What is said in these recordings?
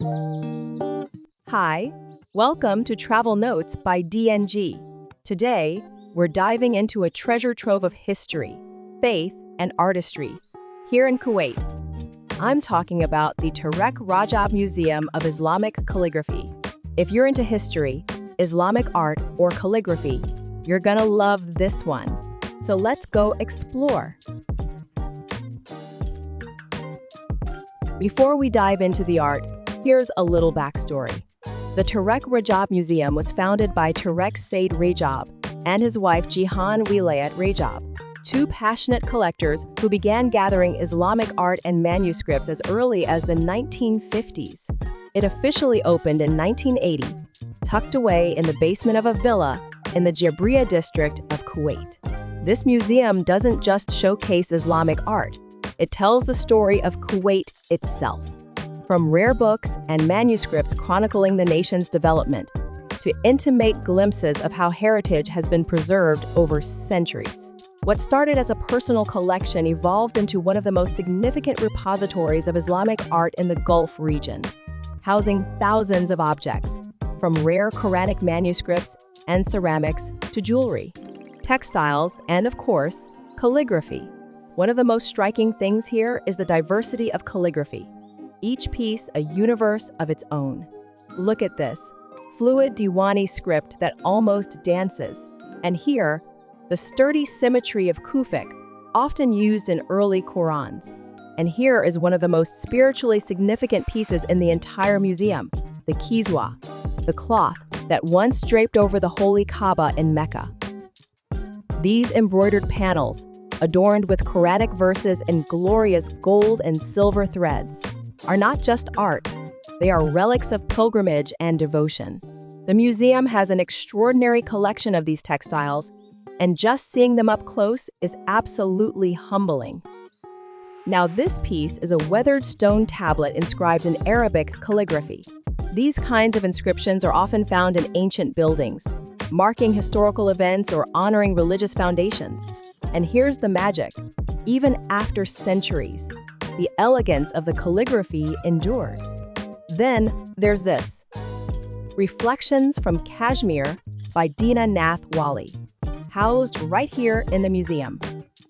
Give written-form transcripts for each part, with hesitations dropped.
Hi, welcome to Travel Notes by DNG. Today, we're diving into a treasure trove of history, faith, and artistry here in Kuwait. I'm talking about the Tareq Rajab Museum of Islamic Calligraphy. If you're into history, Islamic art, or calligraphy, you're gonna love this one. So let's go explore. Before we dive into the art, here's a little backstory. The Tareq Rajab Museum was founded by Tareq Said Rajab and his wife Jihan Wilayat Rajab, two passionate collectors who began gathering Islamic art and manuscripts as early as the 1950s. It officially opened in 1980, tucked away in the basement of a villa in the Jabriya district of Kuwait. This museum doesn't just showcase Islamic art, it tells the story of Kuwait itself. From rare books and manuscripts chronicling the nation's development, to intimate glimpses of how heritage has been preserved over centuries. What started as a personal collection evolved into one of the most significant repositories of Islamic art in the Gulf region, housing thousands of objects, from rare Quranic manuscripts and ceramics to jewelry, textiles, and of course, calligraphy. One of the most striking things here is the diversity of calligraphy. Each piece a universe of its own. Look at this, fluid Diwani script that almost dances. And here, the sturdy symmetry of Kufic, often used in early Qurans. And here is one of the most spiritually significant pieces in the entire museum, the kiswa, the cloth that once draped over the holy Kaaba in Mecca. These embroidered panels, adorned with Quranic verses in glorious gold and silver threads, are not just art, they are relics of pilgrimage and devotion. The museum has an extraordinary collection of these textiles, and just seeing them up close is absolutely humbling. Now this piece is a weathered stone tablet inscribed in Arabic calligraphy. These kinds of inscriptions are often found in ancient buildings, marking historical events or honoring religious foundations. And here's the magic. Even after centuries, the elegance of the calligraphy endures. Then there's this. Reflections from Kashmir by Dina Nath Wali, housed right here in the museum.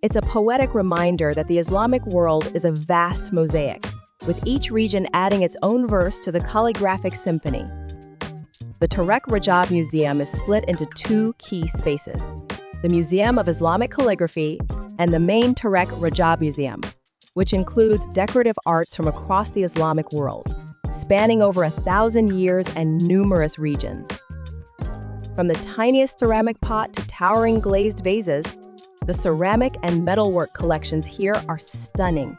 It's a poetic reminder that the Islamic world is a vast mosaic, with each region adding its own verse to the calligraphic symphony. The Tareq Rajab Museum is split into two key spaces, the Museum of Islamic Calligraphy and the main Tareq Rajab Museum, which includes decorative arts from across the Islamic world, spanning over 1,000 years and numerous regions. From the tiniest ceramic pot to towering glazed vases, the ceramic and metalwork collections here are stunning.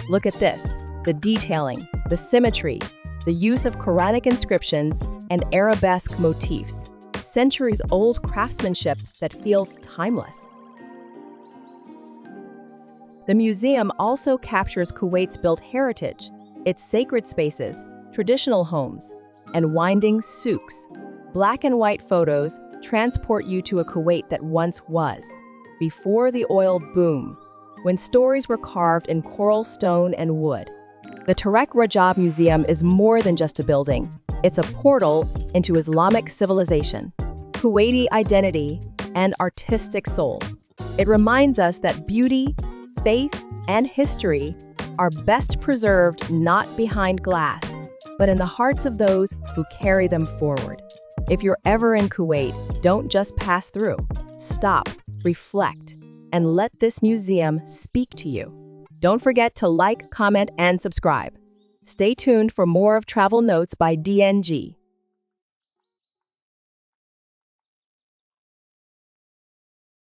Look at this, the detailing, the symmetry, the use of Quranic inscriptions and arabesque motifs, centuries-old craftsmanship that feels timeless. The museum also captures Kuwait's built heritage, its sacred spaces, traditional homes, and winding souks. Black and white photos transport you to a Kuwait that once was, before the oil boom, when stories were carved in coral stone and wood. The Tareq Rajab Museum is more than just a building. It's a portal into Islamic civilization, Kuwaiti identity, and artistic soul. It reminds us that beauty, faith, and history are best preserved not behind glass, but in the hearts of those who carry them forward. If you're ever in Kuwait, don't just pass through. Stop, reflect, and let this museum speak to you. Don't forget to like, comment, and subscribe. Stay tuned for more of Travel Notes by DNG.